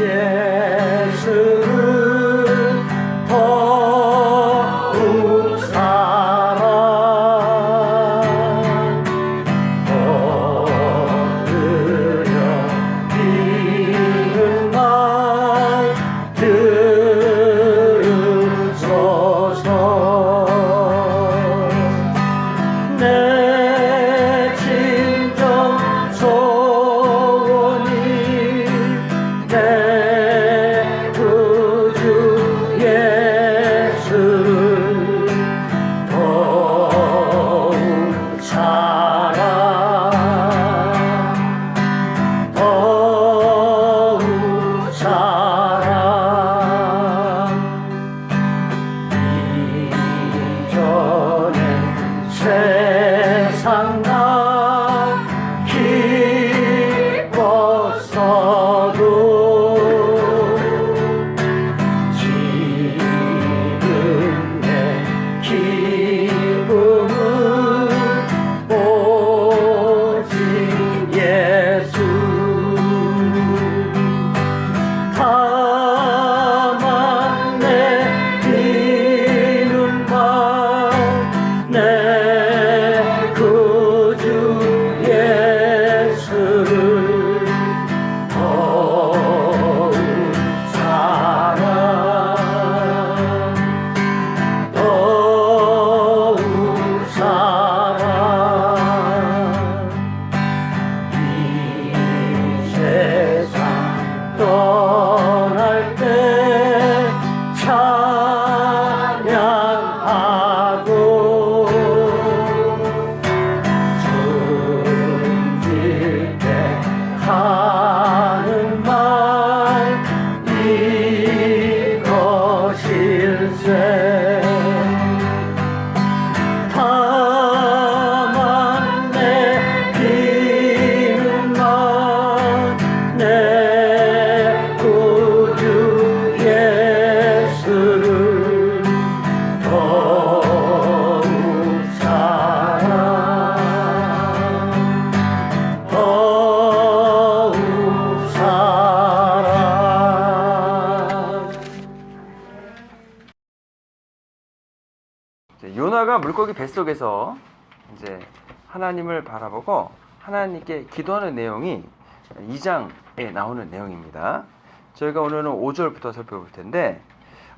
예수를 더욱 얻으려 이는 말 들으소서. 내 진정 소원이 내 구주 예수를 더욱 더욱 이전에 세상 나 기뻤어도 지금 내 기쁨은 오직 예수. 다만 내 비는 내 구주 예수를 더욱 더욱 이 세상 떠날 때 찬양하고 숨질 때 하는 말 이것일세. 다만 내 비는 내 구주 예수를 더욱 더욱 요나가 물고기 뱃속에서 이제 하나님을 바라보고 하나님께 기도하는 내용이 2장에 나오는 내용입니다. 저희가 오늘은 5절부터 살펴볼 텐데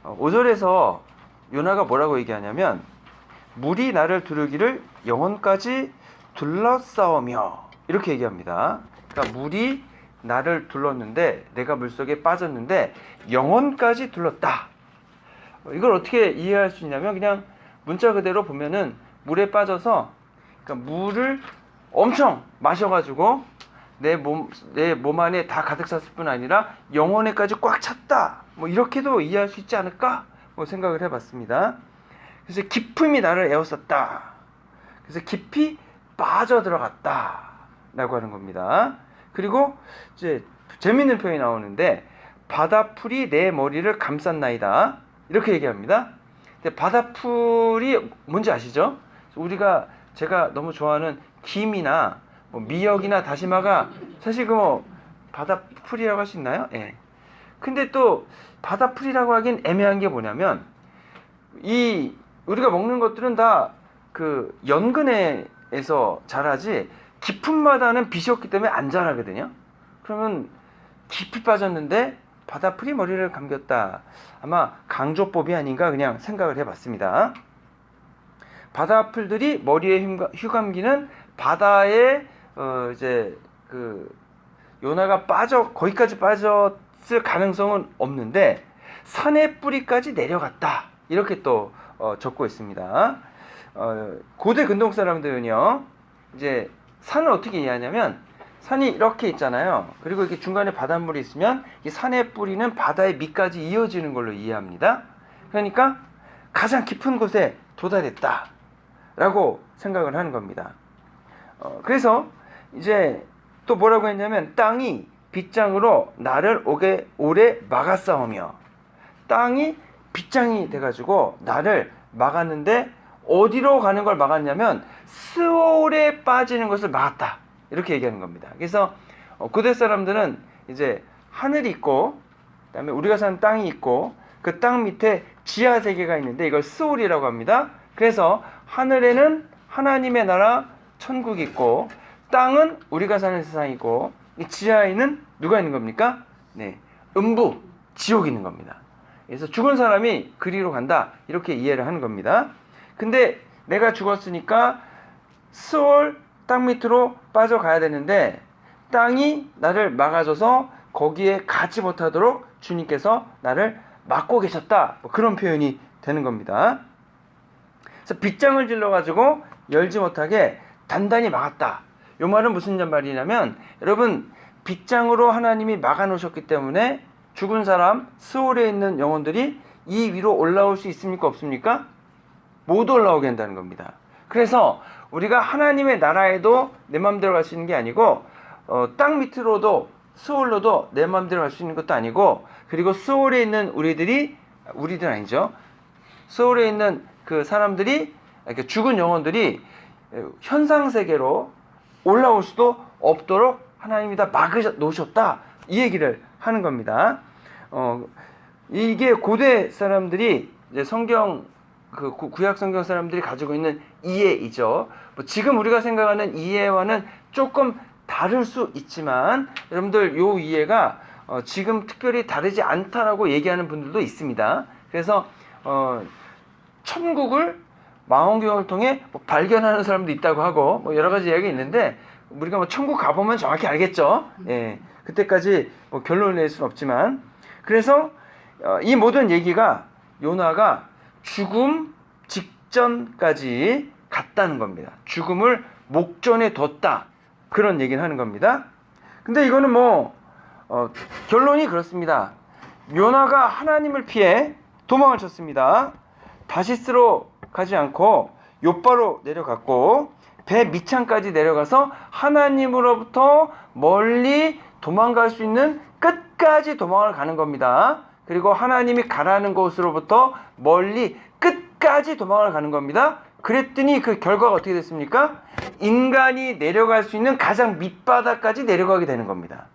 5절에서 요나가 뭐라고 얘기하냐면 물이 나를 두르기를 영혼까지 둘러싸우며 이렇게 얘기합니다. 그러니까 물이 나를 둘렀는데 내가 물속에 빠졌는데 영혼까지 둘렀다. 이걸 어떻게 이해할 수 있냐면 그냥 문자 그대로 보면은 물에 빠져서 그러니까 물을 엄청 마셔가지고 내 몸 안에 다 가득 찼을 뿐 아니라 영혼에까지 꽉 찼다. 뭐 이렇게도 이해할 수 있지 않을까? 뭐 생각을 해봤습니다. 그래서 기품이 나를 에워쌌다. 그래서 깊이 빠져 들어갔다라고 하는 겁니다. 그리고 이제 재밌는 표현이 나오는데 바다풀이 내 머리를 감쌌나이다. 이렇게 얘기합니다. 근데 바다풀이 뭔지 아시죠? 제가 너무 좋아하는 김이나 뭐 미역이나 다시마가 사실 그 바다풀이라고 할 수 있나요? 예. 근데 또 바다풀이라고 하긴 애매한 게 뭐냐면 우리가 먹는 것들은 다 그 연근해에서 자라지 깊은 바다는 빛이 없기 때문에 안 자라거든요. 그러면 깊이 빠졌는데 바다풀이 머리를 감겼다. 아마 강조법이 아닌가 그냥 생각을 해봤습니다. 바다풀들이 머리에 휘감기는 바다에 이제 그 요나가 거기까지 빠졌을 가능성은 없는데 산의 뿌리까지 내려갔다. 이렇게 또 적고 있습니다. 고대 근동 사람들은요, 이제 산을 어떻게 이해하냐면 산이 이렇게 있잖아요. 그리고 이렇게 중간에 바닷물이 있으면 이 산의 뿌리는 바다의 밑까지 이어지는 걸로 이해합니다. 그러니까 가장 깊은 곳에 도달했다 라고 생각을 하는 겁니다. 그래서 이제 또 뭐라고 했냐면 땅이 빗장으로 나를 오래 막았사오며, 땅이 빗장이 돼가지고 나를 막았는데 어디로 가는 걸 막았냐면 스올에 빠지는 것을 막았다, 이렇게 얘기하는 겁니다. 그래서 고대 사람들은 이제 하늘이 있고 그다음에 우리가 사는 땅이 있고 그 땅 밑에 지하 세계가 있는데 이걸 스올이라고 합니다. 그래서 하늘에는 하나님의 나라 천국이 있고 땅은 우리가 사는 세상이고 이 지하에는 누가 있는 겁니까? 네, 음부 지옥이 있는 겁니다. 그래서 죽은 사람이 그리로 간다 이렇게 이해를 하는 겁니다. 근데 내가 죽었으니까 스올 땅 밑으로 빠져가야 되는데 땅이 나를 막아줘서 거기에 가지 못하도록 주님께서 나를 막고 계셨다, 뭐 그런 표현이 되는 겁니다. 그래서 빗장을 질러가지고 열지 못하게 단단히 막았다. 이 말은 무슨 말이냐면 여러분 빗장으로 하나님이 막아놓으셨기 때문에 죽은 사람 스올에 있는 영혼들이 이 위로 올라올 수 있습니까 없습니까? 못 올라오게 한다는 겁니다. 그래서 우리가 하나님의 나라에도 내 마음대로 갈 수 있는 게 아니고 땅 밑으로도 스올로도 내 마음대로 갈 수 있는 것도 아니고 그리고 스올에 있는 우리들 아니죠. 스올에 있는 그 사람들이 그러니까 죽은 영혼들이 현상세계로 올라올 수도 없도록 하나님이 다 막아놓으셨다 이 얘기를 하는 겁니다. 이게 고대 사람들이 이제 성경 그 구약 성경 사람들이 가지고 있는 이해이죠. 뭐 지금 우리가 생각하는 이해와는 조금 다를 수 있지만 여러분들 요 이해가 지금 특별히 다르지 않다라고 얘기하는 분들도 있습니다. 그래서 천국을 망원경을 통해 뭐 발견하는 사람도 있다고 하고 뭐 여러 가지 이야기가 있는데 우리가 뭐 천국 가보면 정확히 알겠죠. 예, 그때까지 뭐 결론을 낼 수는 없지만 그래서 이 모든 얘기가 요나가 죽음 직전까지 갔다는 겁니다. 죽음을 목전에 뒀다 그런 얘기를 하는 겁니다. 근데 이거는 뭐 결론이 그렇습니다. 요나가 하나님을 피해 도망을 쳤습니다. 다시스로 가지 않고 욥바로 내려갔고 배 밑창까지 내려가서 하나님으로부터 멀리 도망갈 수 있는 끝까지 도망을 가는 겁니다. 그리고 하나님이 가라는 곳으로부터 멀리 끝까지 도망을 가는 겁니다. 그랬더니 그 결과가 어떻게 됐습니까? 인간이 내려갈 수 있는 가장 밑바닥까지 내려가게 되는 겁니다.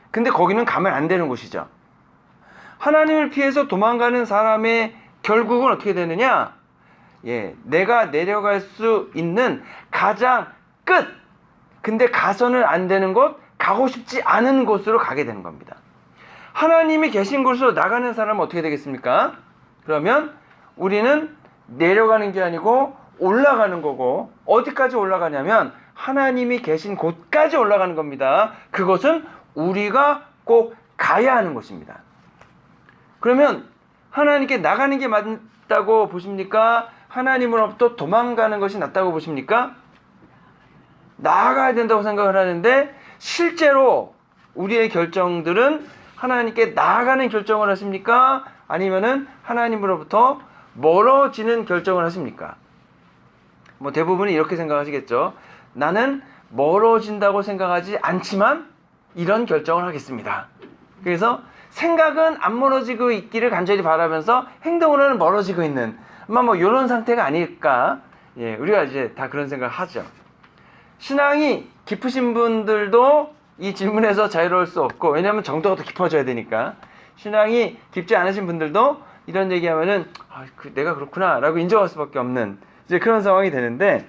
근데 거기는 가면 안 되는 곳이죠. 하나님을 피해서 도망가는 사람의 결국은 어떻게 되느냐? 예, 내가 내려갈 수 있는 가장 끝! 근데 가서는 안 되는 곳, 가고 싶지 않은 곳으로 가게 되는 겁니다. 하나님이 계신 곳으로 나가는 사람은 어떻게 되겠습니까? 그러면 우리는 내려가는 게 아니고 올라가는 거고 어디까지 올라가냐면 하나님이 계신 곳까지 올라가는 겁니다. 그것은 우리가 꼭 가야 하는 곳입니다. 그러면 하나님께 나가는 게 맞다고 보십니까? 하나님으로부터 도망가는 것이 낫다고 보십니까? 나아가야 된다고 생각을 하는데 실제로 우리의 결정들은 하나님께 나아가는 결정을 하십니까? 아니면은 하나님으로부터 멀어지는 결정을 하십니까? 뭐 대부분이 이렇게 생각하시겠죠. 나는 멀어진다고 생각하지 않지만 이런 결정을 하겠습니다. 그래서 생각은 안 멀어지고 있기를 간절히 바라면서 행동으로는 멀어지고 있는 아마 뭐 이런 상태가 아닐까. 예, 우리가 이제 다 그런 생각을 하죠. 신앙이 깊으신 분들도 이 질문에서 자유로울 수 없고 왜냐하면 정도가 더 깊어져야 되니까 신앙이 깊지 않으신 분들도 이런 얘기하면은 내가 그렇구나 라고 인정할 수밖에 없는 이제 그런 상황이 되는데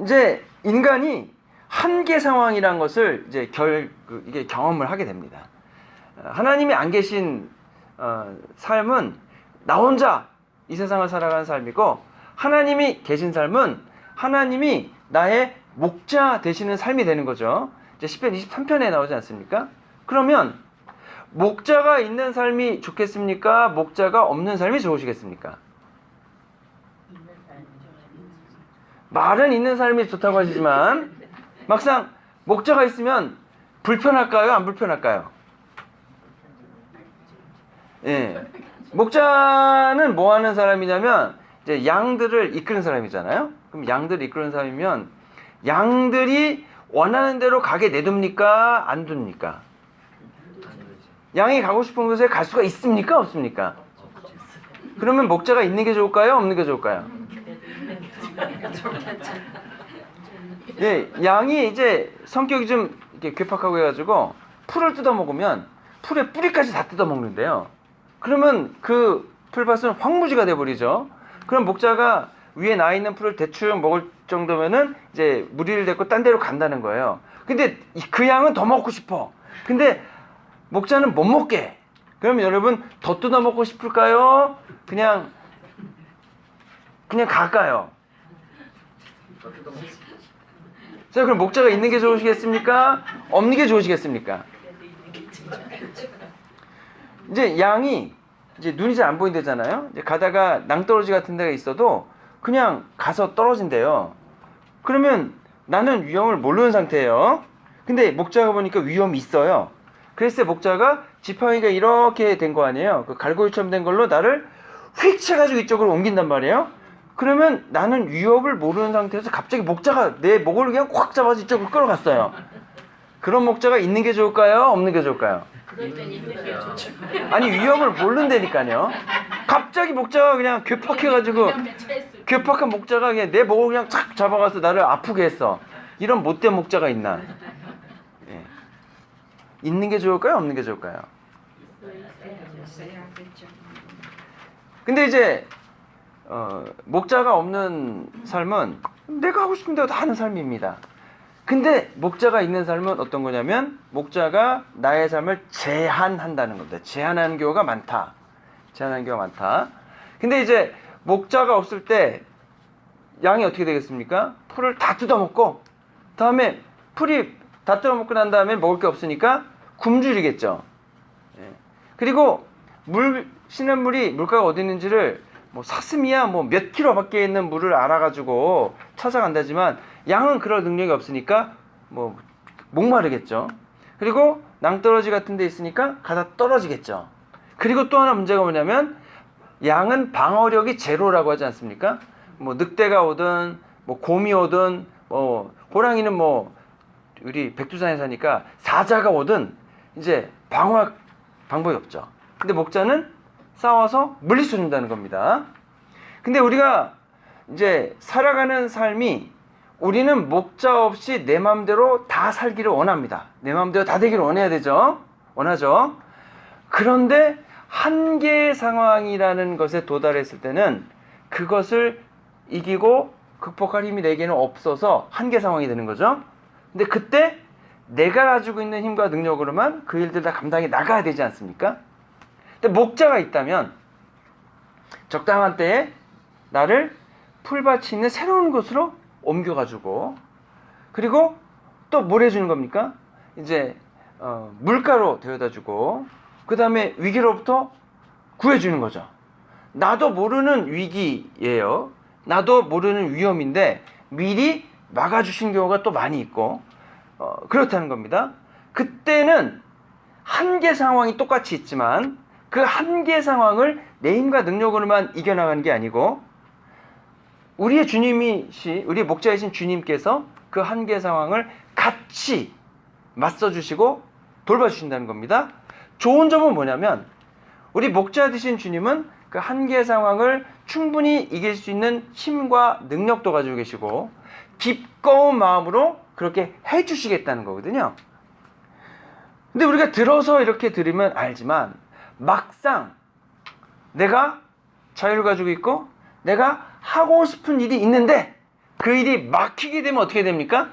이제 인간이 한계 상황이란 것을 이제 이게 경험을 하게 됩니다. 하나님이 안 계신 삶은 나 혼자 이 세상을 살아가는 삶이고 하나님이 계신 삶은 하나님이 나의 목자 되시는 삶이 되는 거죠. 이제 시편 23편에 나오지 않습니까? 그러면 목자가 있는 삶이 좋겠습니까? 목자가 없는 삶이 좋으시겠습니까? 말은 있는 삶이 좋다고 하시지만 막상 목자가 있으면 불편할까요? 안 불편할까요? 예. 목자는 뭐 하는 사람이냐면 이제 양들을 이끄는 사람이잖아요. 그럼 양들을 이끄는 사람이면 양들이 원하는 대로 가게 내둡니까? 안 둡니까? 양이 가고 싶은 곳에 갈 수가 있습니까? 없습니까? 그러면 목자가 있는 게 좋을까요? 없는 게 좋을까요? 예, 양이 이제 성격이 좀 이렇게 괴팍하고 해가지고 풀을 뜯어 먹으면 풀의 뿌리까지 다 뜯어먹는데요. 그러면 그 풀밭은 황무지가 돼버리죠. 그럼 목자가 위에 나 있는 풀을 대충 먹을 정도면은 이제 무리를 댔고 딴 데로 간다는 거예요. 근데 그 양은 더 먹고 싶어. 근데 목자는 못 먹게 해. 그럼 여러분 더 뜯어 먹고 싶을까요? 그냥 갈까요? 자, 그럼 목자가 있는 게 좋으시겠습니까? 없는 게 좋으시겠습니까? 이제 양이 이제 눈이 잘 안 보인다잖아요. 이제 가다가 낭떠러지 같은 데가 있어도 그냥 가서 떨어진대요. 그러면 나는 위험을 모르는 상태예요. 근데 목자가 보니까 위험이 있어요. 그래서 목자가 지팡이가 이렇게 된 거 아니에요. 그 갈고리처럼 된 걸로 나를 휙 쳐가지고 이쪽으로 옮긴단 말이에요. 그러면 나는 위협을 모르는 상태에서 갑자기 목자가 내 목을 그냥 꽉 잡아서 이쪽으로 끌어갔어요. 그런 목자가 있는 게 좋을까요? 없는 게 좋을까요? 아니, 위협을 모른다니까요. 갑자기 목자가 그냥 괴팍해가지고 괴팍한 목자가 그냥 내 목을 그냥 착 잡아가서 나를 아프게 했어. 이런 못된 목자가 있나? 예. 있는 게 좋을까요? 없는 게 좋을까요? 근데 이제 목자가 없는 삶은 내가 하고 싶은 대로 다 하는 삶입니다. 근데 목자가 있는 삶은 어떤 거냐면 목자가 나의 삶을 제한한다는 겁니다. 제한하는 경우가 많다. 제한하는 경우가 많다. 근데 이제 목자가 없을 때 양이 어떻게 되겠습니까? 풀을 다 뜯어먹고 다음에 풀이 다 뜯어먹고 난 다음에 먹을 게 없으니까 굶주리겠죠. 예. 그리고 시냇물이 물가가 어디 있는지를 뭐 사슴이야 뭐 몇 킬로 밖에 있는 물을 알아가지고 찾아간다지만 양은 그럴 능력이 없으니까 뭐 목마르겠죠. 그리고 낭떠러지 같은 데 있으니까 가다 떨어지겠죠. 그리고 또 하나 문제가 뭐냐면 양은 방어력이 제로라고 하지 않습니까? 뭐 늑대가 오든 뭐 곰이 오든 뭐 호랑이는 뭐 우리 백두산에 사니까 사자가 오든 이제 방어할 방법이 없죠. 근데 목자는 싸워서 물리쳐 준다는 겁니다. 근데 우리가 이제 살아가는 삶이 우리는 목자 없이 내 마음대로 다 살기를 원합니다. 내 마음대로 다 되기를 원해야 되죠. 원하죠. 그런데 한계 상황이라는 것에 도달했을 때는 그것을 이기고 극복할 힘이 내게는 없어서 한계 상황이 되는 거죠. 근데 그때 내가 가지고 있는 힘과 능력으로만 그 일들 다 감당해 나가야 되지 않습니까? 근데 목자가 있다면 적당한 때에 나를 풀밭이 있는 새로운 곳으로 옮겨가지고 그리고 또 뭘 해주는 겁니까? 이제 물가로 데려다주고 그 다음에 위기로부터 구해주는 거죠. 나도 모르는 위기예요. 나도 모르는 위험인데 미리 막아주신 경우가 또 많이 있고 그렇다는 겁니다. 그때는 한계 상황이 똑같이 있지만 그 한계 상황을 내 힘과 능력으로만 이겨나가는 게 아니고 우리의 우리 목자이신 주님께서 그 한계 상황을 같이 맞서주시고 돌봐주신다는 겁니다. 좋은 점은 뭐냐면 우리 목자 되신 주님은 그 한계 상황을 충분히 이길 수 있는 힘과 능력도 가지고 계시고 기꺼운 마음으로 그렇게 해주시겠다는 거거든요. 근데 우리가 들어서 이렇게 들으면 알지만 막상 내가 자유를 가지고 있고 내가 하고 싶은 일이 있는데 그 일이 막히게 되면 어떻게 됩니까?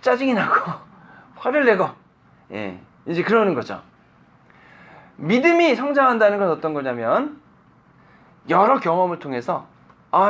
짜증이 나고 화를 내고 이제 그러는 거죠. 믿음이 성장한다는 건 어떤 거냐면 여러 경험을 통해서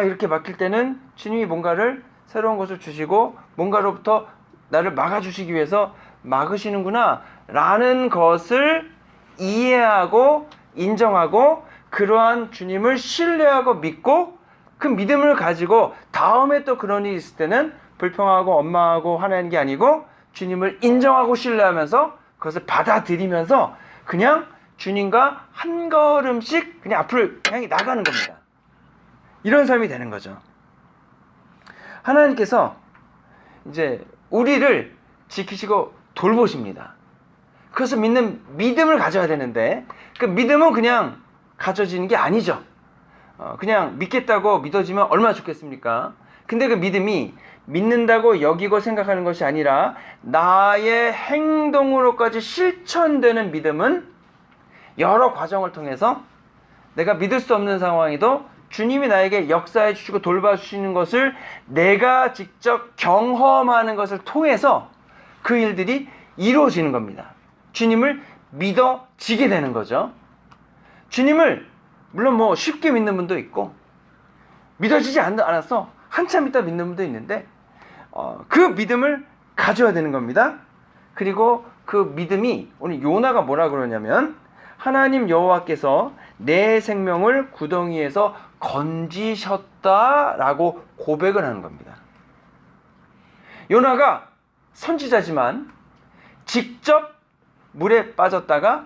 이렇게 막힐 때는 주님이 뭔가를 새로운 것을 주시고 뭔가로부터 나를 막아주시기 위해서 막으시는구나 라는 것을 이해하고 인정하고 그러한 주님을 신뢰하고 믿고 그 믿음을 가지고 다음에 또 그런 일이 있을 때는 불평하고 원망하고 화내는 게 아니고 주님을 인정하고 신뢰하면서 그것을 받아들이면서 그냥 주님과 한 걸음씩 그냥 앞을 향해 나가는 겁니다. 이런 삶이 되는 거죠. 하나님께서 이제 우리를 지키시고 돌보십니다. 그래서 믿는 믿음을 가져야 되는데 그 믿음은 그냥 가져지는 게 아니죠. 그냥 믿겠다고 믿어지면 얼마나 좋겠습니까? 근데 그 믿음이 믿는다고 여기고 생각하는 것이 아니라 나의 행동으로까지 실천되는 믿음은 여러 과정을 통해서 내가 믿을 수 없는 상황에도 주님이 나에게 역사해 주시고 돌봐주시는 것을 내가 직접 경험하는 것을 통해서 그 일들이 이루어지는 겁니다. 주님을 믿어지게 되는 거죠. 주님을 물론 뭐 쉽게 믿는 분도 있고 믿어지지 않아서 한참 있다 믿는 분도 있는데 그 믿음을 가져야 되는 겁니다. 그리고 그 믿음이 오늘 요나가 뭐라 그러냐면 하나님 여호와께서 내 생명을 구덩이에서 건지셨다라고 고백을 하는 겁니다. 요나가 선지자지만 직접 물에 빠졌다가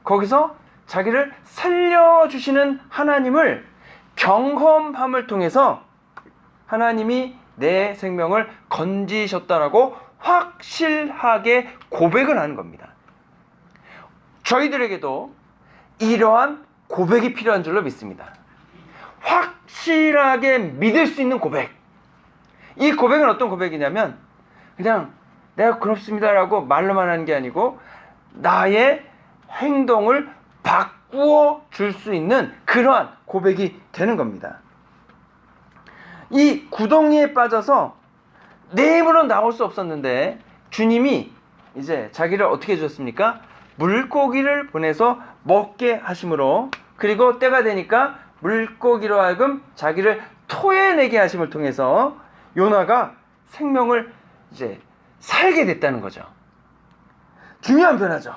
거기서 자기를 살려주시는 하나님을 경험함을 통해서 하나님이 내 생명을 건지셨다라고 확실하게 고백을 하는 겁니다. 저희들에게도 이러한 고백이 필요한 줄로 믿습니다. 확실하게 믿을 수 있는 고백. 이 고백은 어떤 고백이냐면 그냥 내가 그렇습니다라고 말로만 하는 게 아니고 나의 행동을 바꾸어 줄 수 있는 그러한 고백이 되는 겁니다. 이 구덩이에 빠져서 내 힘으로 나올 수 없었는데 주님이 이제 자기를 어떻게 해주셨습니까? 물고기를 보내서 먹게 하심으로, 그리고 때가 되니까 물고기로 하여금 자기를 토해내게 하심을 통해서 요나가 생명을 이제 살게 됐다는 거죠. 중요한 변화죠.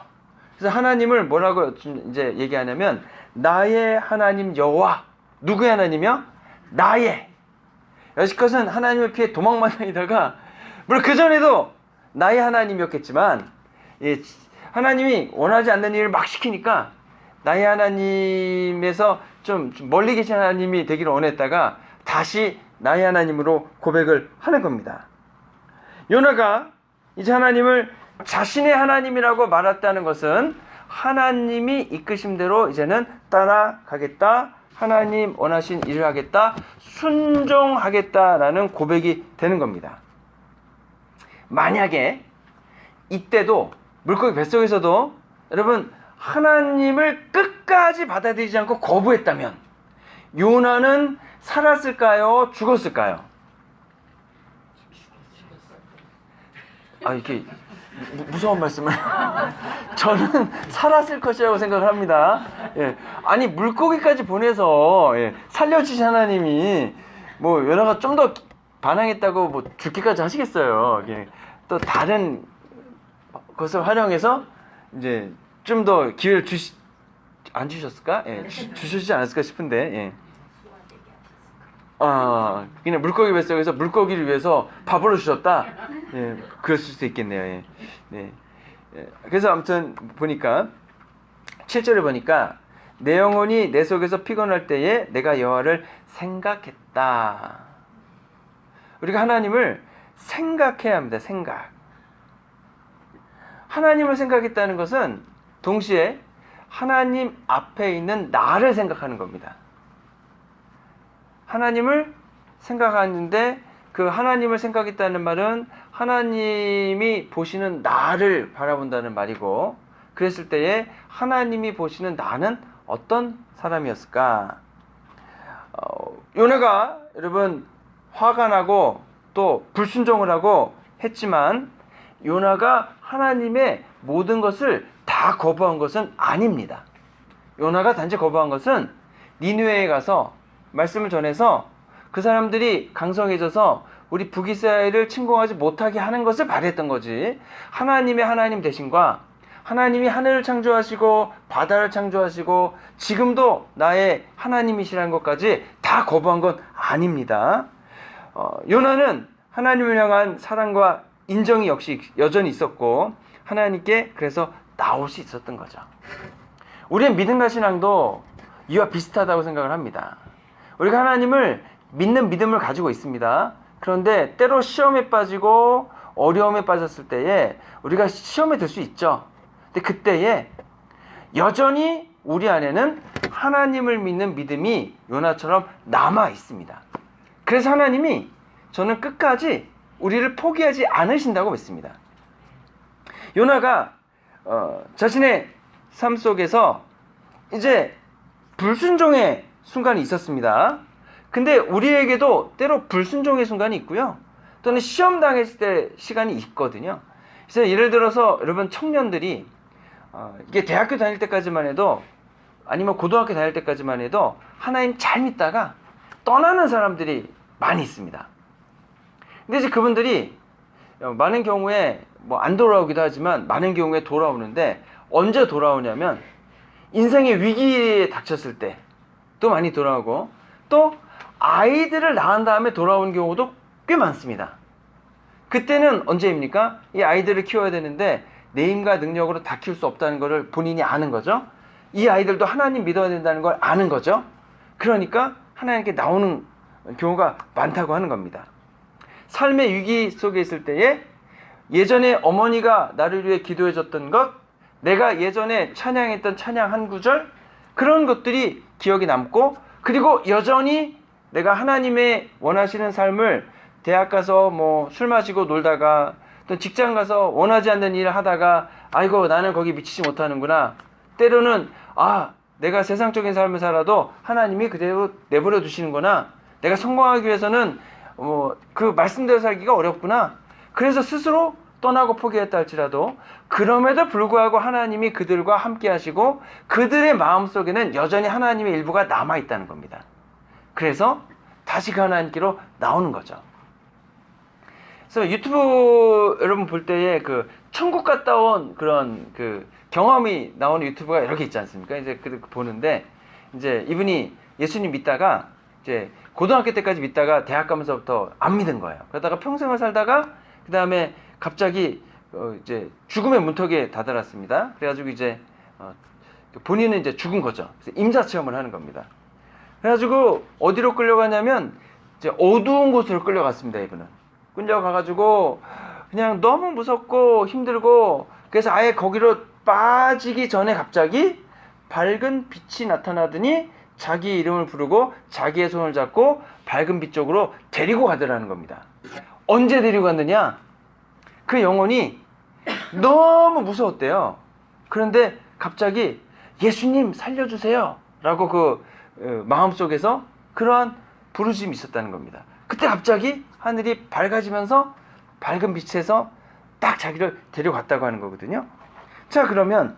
그래서 하나님을 뭐라고 이제 얘기하냐면 나의 하나님 여호와. 누구의 하나님이요? 나의. 여지껏은 하나님을 피해 도망만 다니다가 물론 그전에도 나의 하나님이었겠지만 하나님이 원하지 않는 일을 막 시키니까 나의 하나님에서 좀 멀리 계신 하나님이 되기를 원했다가 다시 나의 하나님으로 고백을 하는 겁니다. 요나가 이제 하나님을 자신의 하나님이라고 말했다는 것은 하나님이 이끄심대로 이제는 따라가겠다, 하나님 원하신 일을 하겠다, 순종하겠다라는 고백이 되는 겁니다. 만약에 이때도 물고기 뱃속에서도 여러분 하나님을 끝까지 받아들이지 않고 거부했다면 요나는 살았을까요? 죽었을까요? 이렇게 무서운 말씀을 저는 살았을 것이라고 생각을 합니다. 아니 물고기까지 보내서 살려주신 하나님이 뭐 요나가 좀 더 반항했다고 뭐 죽기까지 하시겠어요. 또 다른 것을 활용해서 이제 좀 더 기회를 안 주셨을까? 주시지 않았을까 싶은데. 그냥 물고기 뱃속에서 물고기를 위해서 밥을 주셨다. 그랬을 수도 있겠네요. 그래서 아무튼 보니까 7절에 보니까 내 영혼이 내 속에서 피곤할 때에 내가 여호와를 생각했다. 우리가 하나님을 생각해야 합니다. 생각. 하나님을 생각했다는 것은 동시에 하나님 앞에 있는 나를 생각하는 겁니다. 하나님을 생각하는데 그 하나님을 생각했다는 말은 하나님이 보시는 나를 바라본다는 말이고, 그랬을 때에 하나님이 보시는 나는 어떤 사람이었을까? 요나가 여러분 화가 나고 또 불순종을 하고 했지만 요나가 하나님의 모든 것을 다 거부한 것은 아닙니다. 요나가 단지 거부한 것은 니느웨에 가서 말씀을 전해서 그 사람들이 강성해져서 우리 북이스라엘을 침공하지 못하게 하는 것을 바랬던 거지, 하나님의 하나님 되심과 하나님이 하늘을 창조하시고 바다를 창조하시고 지금도 나의 하나님이시라는 것까지 다 거부한 건 아닙니다. 요나는 하나님을 향한 사랑과 인정이 역시 여전히 있었고 하나님께 그래서 나올 수 있었던 거죠. 우리의 믿음과 신앙도 이와 비슷하다고 생각을 합니다. 우리가 하나님을 믿는 믿음을 가지고 있습니다. 그런데 때로 시험에 빠지고 어려움에 빠졌을 때에 우리가 시험에 들 수 있죠. 근데 그때에 여전히 우리 안에는 하나님을 믿는 믿음이 요나처럼 남아 있습니다. 그래서 하나님이 저는 끝까지 우리를 포기하지 않으신다고 믿습니다. 요나가 자신의 삶 속에서 이제 불순종의 순간이 있었습니다. 근데 우리에게도 때로 불순종의 순간이 있고요. 또는 시험 당했을 때 시간이 있거든요. 그래서 예를 들어서 여러분 청년들이 이게 대학교 다닐 때까지만 해도 아니면 고등학교 다닐 때까지만 해도 하나님 잘 믿다가 떠나는 사람들이 많이 있습니다. 근데 이제 그분들이 많은 경우에 뭐 안 돌아오기도 하지만 많은 경우에 돌아오는데 언제 돌아오냐면 인생의 위기에 닥쳤을 때 또 많이 돌아오고 또 아이들을 낳은 다음에 돌아오는 경우도 꽤 많습니다. 그때는 언제입니까? 이 아이들을 키워야 되는데 내 힘과 능력으로 다 키울 수 없다는 것을 본인이 아는 거죠. 이 아이들도 하나님 믿어야 된다는 걸 아는 거죠. 그러니까 하나님께 나오는 경우가 많다고 하는 겁니다. 삶의 위기 속에 있을 때에 예전에 어머니가 나를 위해 기도해 줬던 것, 내가 예전에 찬양했던 찬양 한 구절, 그런 것들이 기억이 남고, 그리고 여전히 내가 하나님의 원하시는 삶을 대학 가서 뭐 술 마시고 놀다가 또 직장 가서 원하지 않는 일을 하다가 아이고 나는 거기 미치지 못하는구나. 때로는 내가 세상적인 삶을 살아도 하나님이 그대로 내버려 두시는구나. 내가 성공하기 위해서는 그 말씀대로 살기가 어렵구나. 그래서 스스로 떠나고 포기했다 할지라도 그럼에도 불구하고 하나님이 그들과 함께 하시고 그들의 마음속에는 여전히 하나님의 일부가 남아있다는 겁니다. 그래서 다시 그 하나님께로 나오는 거죠. 그래서 유튜브 여러분 볼 때에 그 천국 갔다 온 그런 그 경험이 나오는 유튜브가 여러 개 있지 않습니까? 이제 그 보는데 이제 이분이 예수님 믿다가 이제 고등학교 때까지 믿다가 대학 가면서부터 안 믿은 거예요. 그러다가 평생을 살다가 그 다음에 갑자기 이제 죽음의 문턱에 다다랐습니다. 그래가지고 이제 본인은 이제 죽은 거죠. 그래서 임사 체험을 하는 겁니다. 그래가지고 어디로 끌려가냐면 이제 어두운 곳으로 끌려갔습니다. 이분은 끌려가가지고 그냥 너무 무섭고 힘들고 그래서 아예 거기로 빠지기 전에 갑자기 밝은 빛이 나타나더니 자기 이름을 부르고 자기의 손을 잡고 밝은 빛 쪽으로 데리고 가더라는 겁니다. 언제 데리고 갔느냐? 그 영혼이 너무 무서웠대요. 그런데 갑자기 예수님 살려주세요 라고 그 마음속에서 그러한 부르짖음이 있었다는 겁니다. 그때 갑자기 하늘이 밝아지면서 밝은 빛에서 딱 자기를 데려갔다고 하는 거거든요. 자, 그러면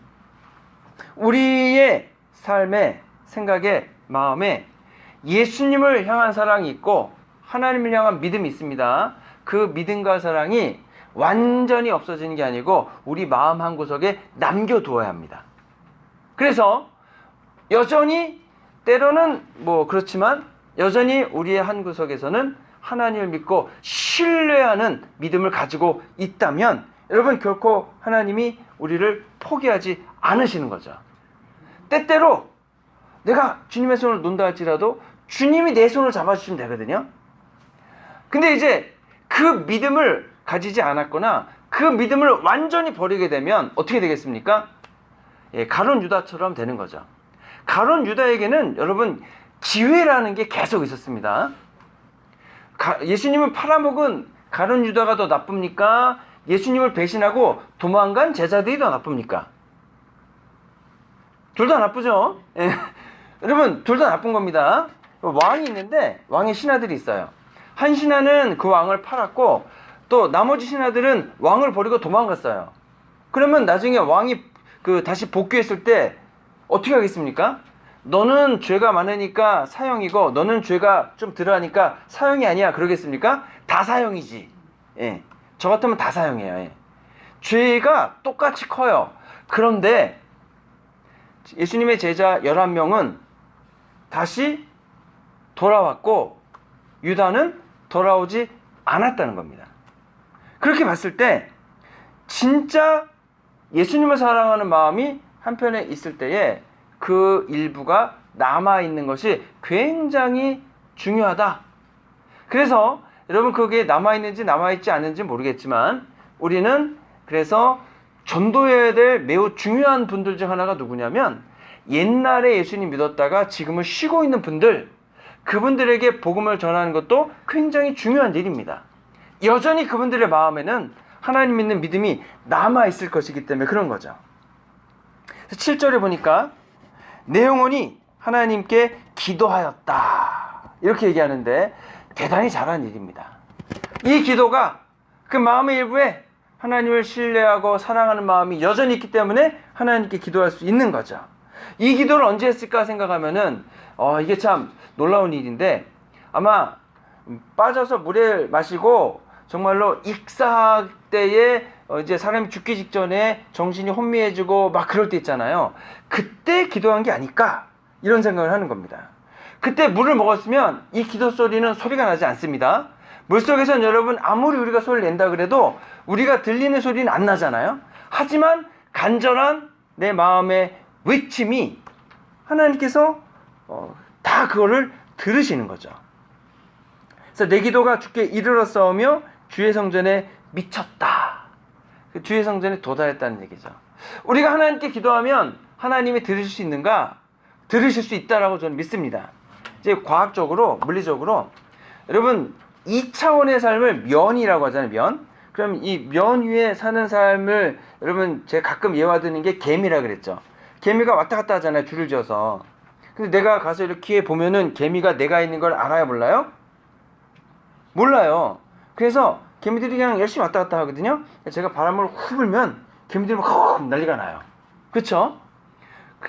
우리의 삶에 생각에 마음에 예수님을 향한 사랑이 있고 하나님을 향한 믿음이 있습니다. 그 믿음과 사랑이 완전히 없어지는 게 아니고 우리 마음 한구석에 남겨두어야 합니다. 그래서 여전히 때로는 뭐 그렇지만 여전히 우리의 한구석에서는 하나님을 믿고 신뢰하는 믿음을 가지고 있다면 여러분 결코 하나님이 우리를 포기하지 않으시는 거죠. 때때로 내가 주님의 손을 놓는다 할지라도 주님이 내 손을 잡아주시면 되거든요. 근데 이제 그 믿음을 가지지 않았거나 그 믿음을 완전히 버리게 되면 어떻게 되겠습니까? 가룟 유다처럼 되는 거죠. 가룟 유다에게는 여러분 기회라는 게 계속 있었습니다. 예수님을 팔아먹은 가룟 유다가 더 나쁩니까? 예수님을 배신하고 도망간 제자들이 더 나쁩니까? 둘 다 나쁘죠? 여러분 둘 다 나쁜 겁니다. 왕이 있는데 왕의 신하들이 있어요. 한 신하는 그 왕을 팔았고 또 나머지 신하들은 왕을 버리고 도망갔어요. 그러면 나중에 왕이 다시 복귀했을 때 어떻게 하겠습니까? 너는 죄가 많으니까 사형이고 너는 죄가 좀 덜하니까 사형이 아니야 그러겠습니까? 다 사형이지. 저 같으면 다 사형이에요. 죄가 똑같이 커요. 그런데 예수님의 제자 11명은 다시 돌아왔고 유다는 돌아오지 않았다는 겁니다. 그렇게 봤을 때 진짜 예수님을 사랑하는 마음이 한편에 있을 때에 그 일부가 남아있는 것이 굉장히 중요하다. 그래서 여러분 그게 남아있는지 남아있지 않은지 모르겠지만 우리는 그래서 전도해야 될 매우 중요한 분들 중 하나가 누구냐면 옛날에 예수님 믿었다가 지금은 쉬고 있는 분들, 그분들에게 복음을 전하는 것도 굉장히 중요한 일입니다. 여전히 그분들의 마음에는 하나님 믿는 믿음이 남아있을 것이기 때문에 그런 거죠. 7절에 보니까 내 영혼이 하나님께 기도하였다 이렇게 얘기하는데 대단히 잘한 일입니다. 이 기도가 그 마음의 일부에 하나님을 신뢰하고 사랑하는 마음이 여전히 있기 때문에 하나님께 기도할 수 있는 거죠. 이 기도를 언제 했을까 생각하면은 이게 참 놀라운 일인데 아마 빠져서 물에 마시고 정말로 익사할 때에 이제 사람이 죽기 직전에 정신이 혼미해지고 막 그럴 때 있잖아요. 그때 기도한 게 아닐까 이런 생각을 하는 겁니다. 그때 물을 먹었으면 이 기도 소리는 소리가 나지 않습니다. 물속에선 여러분 아무리 우리가 소리를 낸다 그래도 우리가 들리는 소리는 안 나잖아요. 하지만 간절한 내 마음의 외침이 하나님께서 다 그거를 들으시는 거죠. 그래서 내 기도가 주께 이르렀사오며 주의 성전에 미쳤다. 주의 성전에 도달했다는 얘기죠. 우리가 하나님께 기도하면 하나님이 들으실 수 있는가? 들으실 수 있다라고 저는 믿습니다. 이제 과학적으로, 물리적으로 여러분 2차원의 삶을 면이라고 하잖아요. 면. 그럼 이 면 위에 사는 삶을 여러분 제가 가끔 예화 드는 게 개미라 그랬죠. 개미가 왔다 갔다 하잖아요. 줄을 지어서. 근데 내가 가서 이렇게 보면은 개미가 내가 있는 걸 알아요, 몰라요? 몰라요. 그래서 개미들이 그냥 열심히 왔다 갔다 하거든요. 제가 바람을 후 불면 개미들이 막 난리가 나요. 그쵸?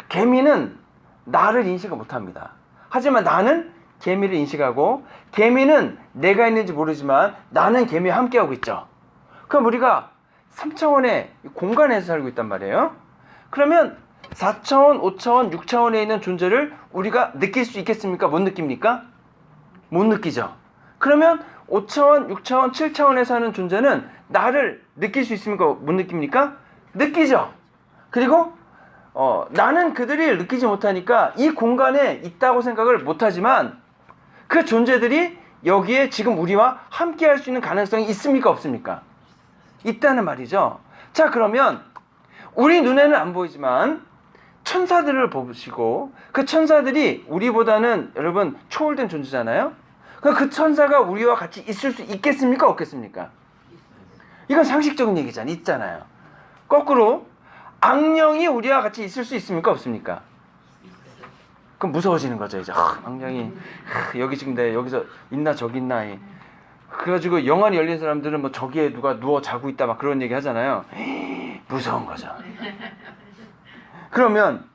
개미는 나를 인식을 못합니다. 하지만 나는 개미를 인식하고 개미는 내가 있는지 모르지만 나는 개미와 함께하고 있죠. 그럼 우리가 3차원의 공간에서 살고 있단 말이에요. 그러면 4차원, 5차원, 6차원에 있는 존재를 우리가 느낄 수 있겠습니까? 못 느낍니까? 못 느끼죠. 그러면 5차원, 6차원, 7차원에 사는 존재는 나를 느낄 수 있습니까? 못 느낍니까? 느끼죠. 그리고 나는 그들이 느끼지 못하니까 이 공간에 있다고 생각을 못하지만 그 존재들이 여기에 지금 우리와 함께 할 수 있는 가능성이 있습니까? 없습니까? 있다는 말이죠. 자, 그러면 우리 눈에는 안 보이지만 천사들을 보시고 그 천사들이 우리보다는 여러분 초월된 존재잖아요. 그 천사가 우리와 같이 있을 수 있겠습니까? 없겠습니까? 이건 상식적인 얘기잖아요. 있잖아요. 거꾸로 악령이 우리와 같이 있을 수 있습니까? 없습니까? 그럼 무서워지는 거죠. 이제 악령이 여기 지금 내 여기서 있나 저기 있나. 그래가지고 영안이 열린 사람들은 뭐 저기에 누가 누워 자고 있다 막 그런 얘기 하잖아요. 무서운 거죠. 그러면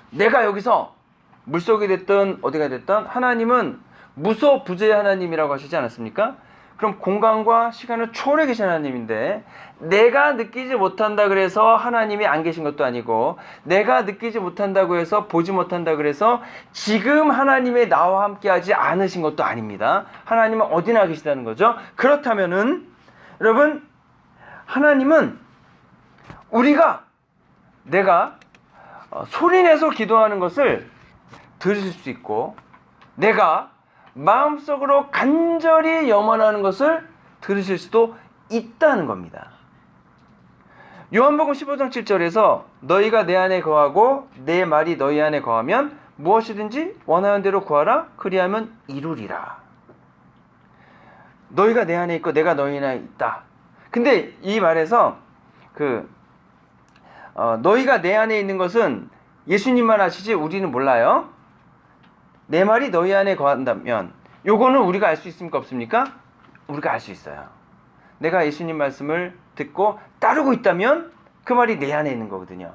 내가 여기서 물속이 됐든 어디가 됐든 하나님은 무소부재의 하나님이라고 하시지 않았습니까? 그럼 공간과 시간을 초월해 계신 하나님인데 내가 느끼지 못한다 그래서 하나님이 안 계신 것도 아니고 내가 느끼지 못한다고 해서 보지 못한다 그래서 지금 하나님의 나와 함께 하지 않으신 것도 아닙니다. 하나님은 어디나 계시다는 거죠. 그렇다면은 여러분 하나님은 내가 소리내서 기도하는 것을 들으실 수 있고 내가 마음속으로 간절히 염원하는 것을 들으실 수도 있다는 겁니다. 요한복음 15장 7절에서 너희가 내 안에 거하고 내 말이 너희 안에 거하면 무엇이든지 원하는 대로 구하라 그리하면 이루리라. 너희가 내 안에 있고 내가 너희 안에 있다. 근데 이 말에서 너희가 내 안에 있는 것은 예수님만 아시지 우리는 몰라요. 내 말이 너희 안에 거한다면 요거는 우리가 알 수 있습니까? 없습니까? 우리가 알 수 있어요. 내가 예수님 말씀을 듣고 따르고 있다면 그 말이 내 안에 있는 거거든요.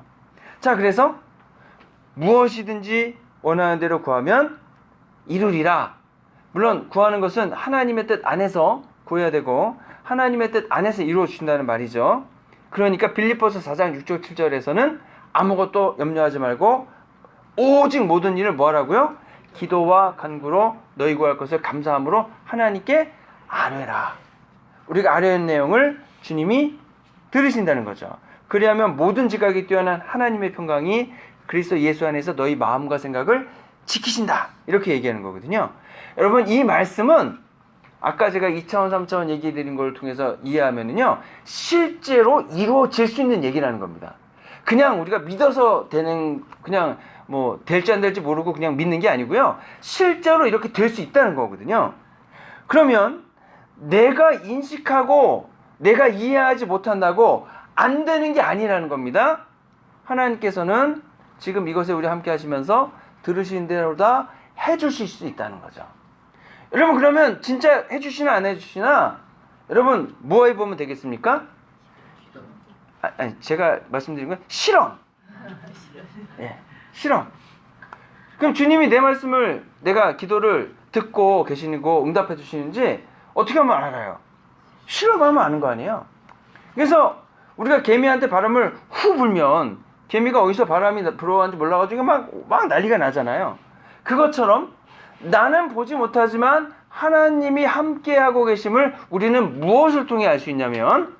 자, 그래서 무엇이든지 원하는 대로 구하면 이루리라. 물론 구하는 것은 하나님의 뜻 안에서 구해야 되고 하나님의 뜻 안에서 이루어 주신다는 말이죠. 그러니까 빌립보서 4장 6절 7절에서는 아무것도 염려하지 말고 오직 모든 일을 뭐 하라고요? 기도와 간구로 너희 구할 것을 감사함으로 하나님께 아뢰라. 우리가 아뢰는 내용을 주님이 들으신다는 거죠. 그리하면 모든 지각이 뛰어난 하나님의 평강이 그리스도 예수 안에서 너희 마음과 생각을 지키신다. 이렇게 얘기하는 거거든요. 여러분 이 말씀은 아까 제가 2차원 3차원 얘기해 드린 걸 통해서 이해하면은요 실제로 이루어질 수 있는 얘기라는 겁니다. 그냥 우리가 믿어서 되는, 그냥 뭐 될지 안 될지 모르고 그냥 믿는 게 아니고요. 실제로 이렇게 될 수 있다는 거거든요. 그러면 내가 인식하고 내가 이해하지 못한다고 안 되는 게 아니라는 겁니다. 하나님께서는 지금 이것에 우리 함께 하시면서 들으신 대로 다 해주실 수 있다는 거죠. 여러분, 그러면 진짜 해주시나 안 해주시나 여러분 뭐 해보면 되겠습니까? 아니, 제가 말씀드린 건 실험. 예, 실험. 그럼 주님이 내 말씀을, 내가 기도를 듣고 계시고 응답해 주시는지 어떻게 하면 알아요? 실험하면 아는 거 아니에요? 그래서 우리가 개미한테 바람을 후 불면 개미가 어디서 바람이 불어왔는지 몰라가지고 막 난리가 나잖아요. 그것처럼 나는 보지 못하지만 하나님이 함께하고 계심을 우리는 무엇을 통해 알 수 있냐면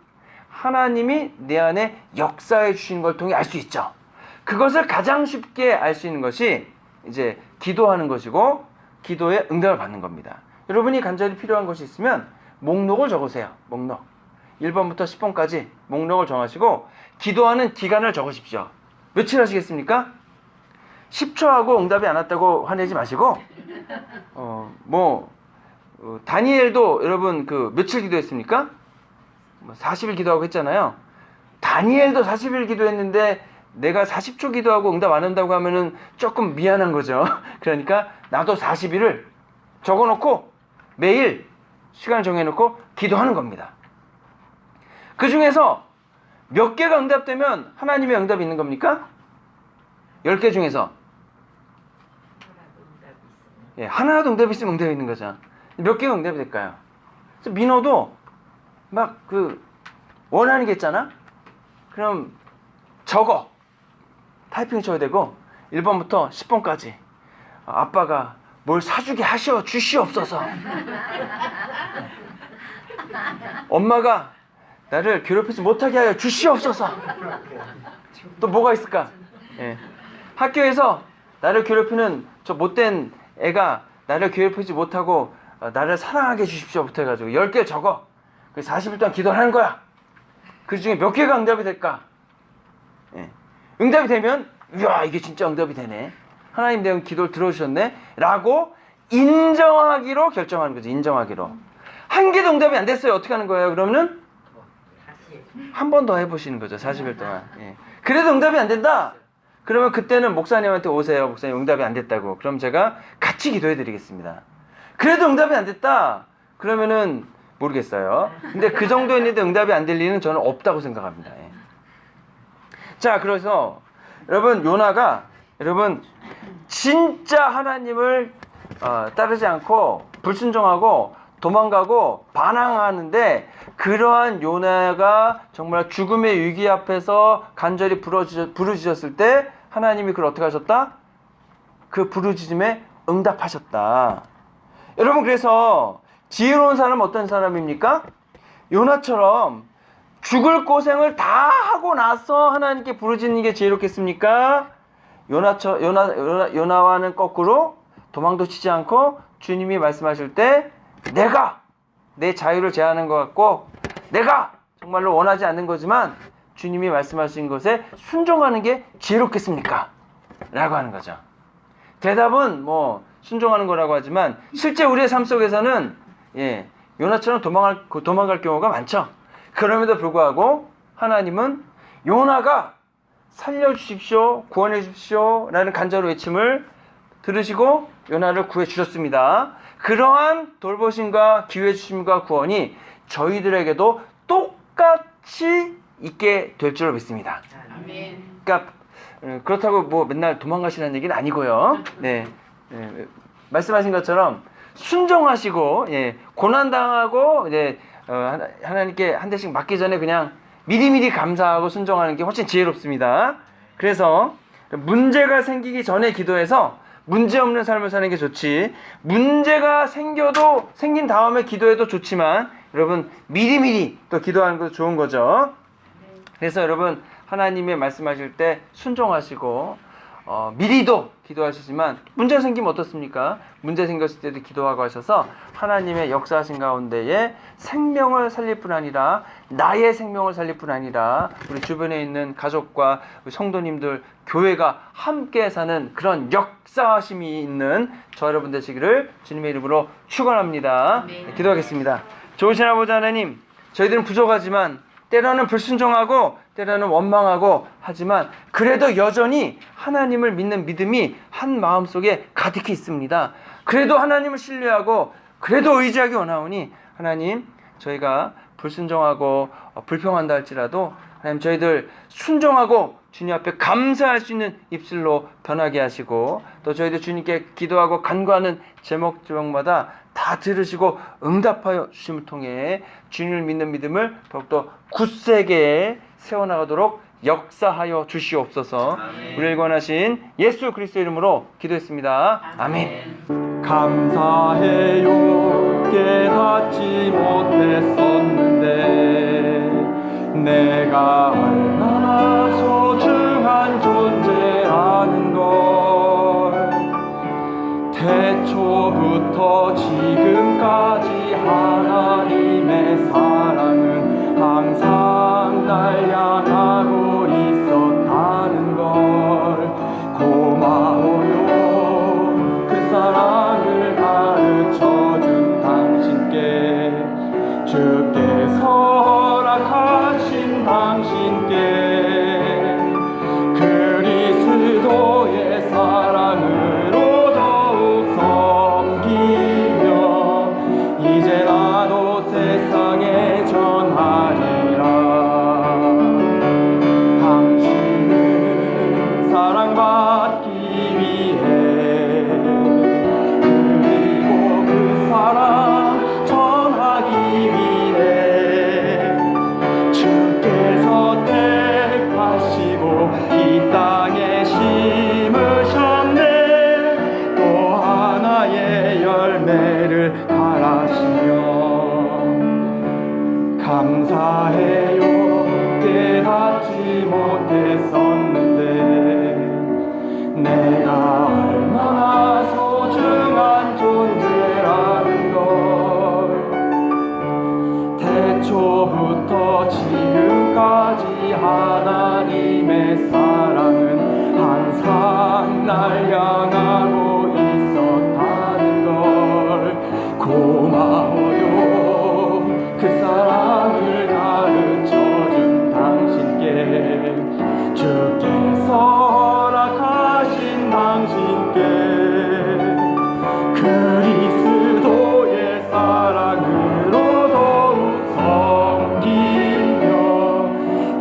하나님이 내 안에 역사해 주시는 걸 통해 알 수 있죠. 그것을 가장 쉽게 알 수 있는 것이 이제 기도하는 것이고 기도에 응답을 받는 겁니다. 여러분이 간절히 필요한 것이 있으면 목록을 적으세요. 목록 1번부터 10번까지 목록을 정하시고 기도하는 기간을 적으십시오. 며칠 하시겠습니까? 10초 하고 응답이 안 왔다고 화내지 마시고 다니엘도 여러분 그 며칠 기도했습니까? 40일 기도하고 했잖아요. 다니엘도 40일 기도했는데 내가 40초 기도하고 응답 안 한다고 하면은 조금 미안한 거죠. 그러니까 나도 40일을 적어놓고 매일 시간을 정해놓고 기도하는 겁니다. 그 중에서 몇 개가 응답되면 하나님의 응답이 있는 겁니까? 10개 중에서 하나라도 응답이 있으면 응답이 있는 거죠. 몇 개가 응답이 될까요? 그래서 민호도 막 원하는 게 있잖아? 그럼 적어. 타이핑 쳐야 되고 1번부터 10번까지 아빠가 뭘 사주게 주시옵소서. 엄마가 나를 괴롭히지 못하게 하여 주시옵소서. 또 뭐가 있을까? 예. 학교에서 나를 괴롭히는 저 못된 애가 나를 괴롭히지 못하고 나를 사랑하게 해주십시오부터 해가지고 10개 적어. 40일 동안 기도를 하는 거야. 그 중에 몇 개가 응답이 될까? 예. 응답이 되면 이야, 이게 진짜 응답이 되네. 하나님 내 기도를 들어주셨네 라고 인정하기로 결정하는 거죠. 인정하기로. 한 개도 응답이 안 됐어요. 어떻게 하는 거예요? 그러면은 한 번 더 해보시는 거죠. 40일 동안. 예. 그래도 응답이 안 된다? 그러면 그때는 목사님한테 오세요. 목사님 응답이 안 됐다고. 그럼 제가 같이 기도해 드리겠습니다. 그래도 응답이 안 됐다? 그러면은 모르겠어요. 근데 그 정도였는데 응답이 안 될 리는 저는 없다고 생각합니다. 예. 자, 그래서 여러분 요나가 여러분 진짜 하나님을 따르지 않고 불순종하고 도망가고 반항하는데 그러한 요나가 정말 죽음의 위기 앞에서 간절히 부르짖었을 때 하나님이 그걸 어떻게 하셨다? 그 부르짖음에 응답하셨다. 여러분, 그래서 지혜로운 사람은 어떤 사람입니까? 요나처럼 죽을 고생을 다 하고 나서 하나님께 부르짖는 게 지혜롭겠습니까? 요나와는 거꾸로 도망도 치지 않고 주님이 말씀하실 때 내가 내 자유를 제한하는 것 같고 내가 정말로 원하지 않는 거지만 주님이 말씀하신 것에 순종하는 게 지혜롭겠습니까? 라고 하는 거죠. 대답은 순종하는 거라고 하지만 실제 우리의 삶 속에서는 요나처럼 도망갈 경우가 많죠. 그럼에도 불구하고 하나님은 요나가 살려주십시오, 구원해 주십시오 라는 간절한 외침을 들으시고 요나를 구해 주셨습니다. 그러한 돌보심과 기회 주심과 구원이 저희들에게도 똑같이 있게 될 줄로 믿습니다. 아멘. 그러니까 그렇다고 맨날 도망가시는 얘기는 아니고요. 말씀하신 것처럼 순종하시고 고난 당하고 하나님께 한 대씩 맞기 전에 그냥 미리미리 감사하고 순종하는 게 훨씬 지혜롭습니다. 그래서 문제가 생기기 전에 기도해서 문제 없는 삶을 사는 게 좋지, 문제가 생긴 다음에 기도해도 좋지만 여러분 미리미리 또 기도하는 것도 좋은 거죠. 그래서 여러분 하나님의 말씀하실 때 순종하시고 미리도 기도하시지만 문제 생기면 어떻습니까? 문제 생겼을 때도 기도하고 하셔서 하나님의 역사하신 가운데에 생명을 살릴 뿐 아니라 나의 생명을 살릴 뿐 아니라 우리 주변에 있는 가족과 우리 성도님들 교회가 함께 사는 그런 역사하심이 있는 저 여러분 되시기를 주님의 이름으로 축원합니다. 네, 기도하겠습니다. 좋으신 아버지 하나님, 저희들은 부족하지만 때로는 불순종하고 때로는 원망하고 하지만 그래도 여전히 하나님을 믿는 믿음이 한 마음속에 가득히 있습니다. 그래도 하나님을 신뢰하고 그래도 의지하기 원하오니 하나님, 저희가 불순종하고 불평한다 할지라도 하나님, 저희들 순종하고 주님 앞에 감사할 수 있는 입술로 변하게 하시고 또 저희들 주님께 기도하고 간구하는 제목마다 다 들으시고 응답하여 주심을 통해 주님을 믿는 믿음을 더욱더 굳세게 세워나가도록 역사하여 주시옵소서. 우리를 권하신 예수 그리스도 이름으로 기도했습니다. 아멘. 감사해요. 깨닫지 못했었는데 내가 얼마나 소중한 존재라는 걸 태초부터 지금까지 하나님의 사랑은 항상 날 향하고 있었다는 걸 고마워요. 그 사랑을 가르쳐준 당신께 주께서 허락하신 당신께 그리스도의 사랑으로 더욱 섬기며 이제 나도 세상에 전하리라. 당신은 사랑받기 위해 그리고 그 사랑 전하기 위해 주께서 택하시고 이 땅에 심으셨네. 또 하나의 열매를 바라시며 감사해요. 깨닫지 못했었는데 내가 얼마나 소중한 존재라는 걸 태초부터 지금까지 하나님의 사랑은 항상 날 향하고 있었다는 걸 고마워요. 그 사랑을 가르쳐준 당신께 주께서 허락하신 당신께 그리스도의 사랑으로 더욱 섬기며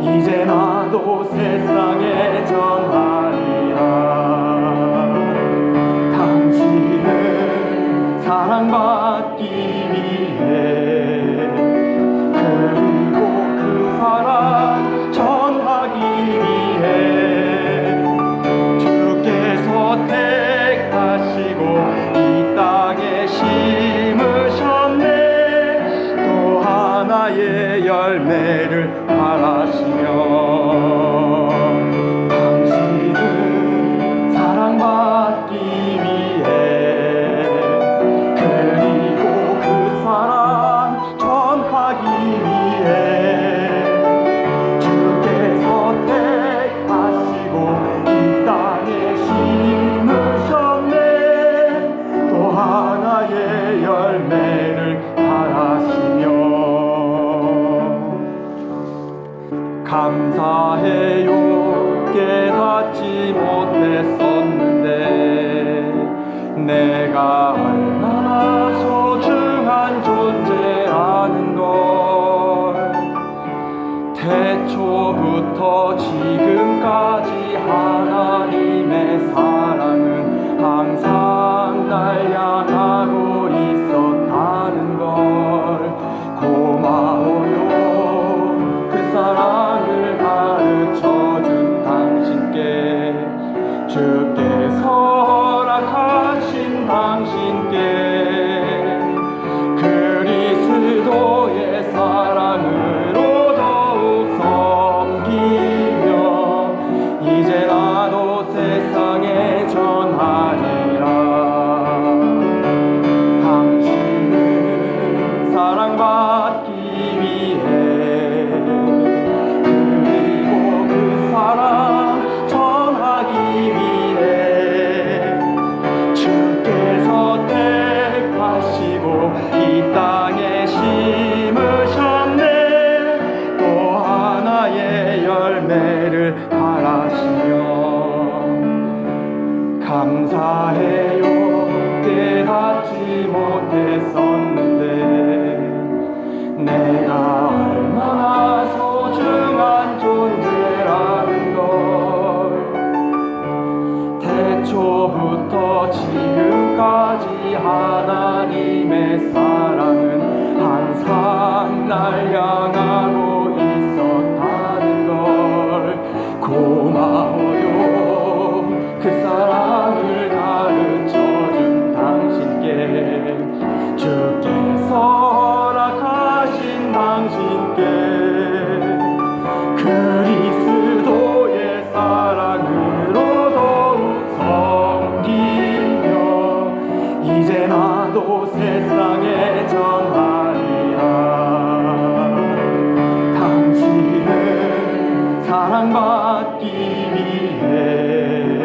이제 나도 세상에 전하리라. 당신은 사랑받기 위해 그리고 그 사랑 전하기 위해 주께서 택하시고 이 땅에 심으셨네. 또 하나의 열매를 바라시며 당신은 사랑받기 위해 그리고 그 사랑 전하기 위해 주께서 택하시고 이 땅에 심으셨네. 또 하나의 열매를 바라시며 감사해요. 깨닫지 못했었는데 내가 얼마나 소중한 존재라는 걸 태초부터 지금까지 하나님의 사랑은 항상 날 향하고 있었다는 걸 고마워요. 그 사랑을 가르쳐준 당신께 주께서 허락하신 당신께 그리스도의 사랑으로 더욱 섬기며 이제 나도 바라시며 감사해요. 깨닫지 못했었는데 내가 얼마나 소중한 존재라는 걸 태초부터 지금까지 하나님의 사랑은 항상 날 향하고 있었다는 걸 고마워요. 그 사랑을 가르쳐준 당신께 주께서 허락하신 당신께 그리스도의 사랑으로 더욱 섬기며 이제 나도 세상에 전하리라. 당신은 사랑받기 위해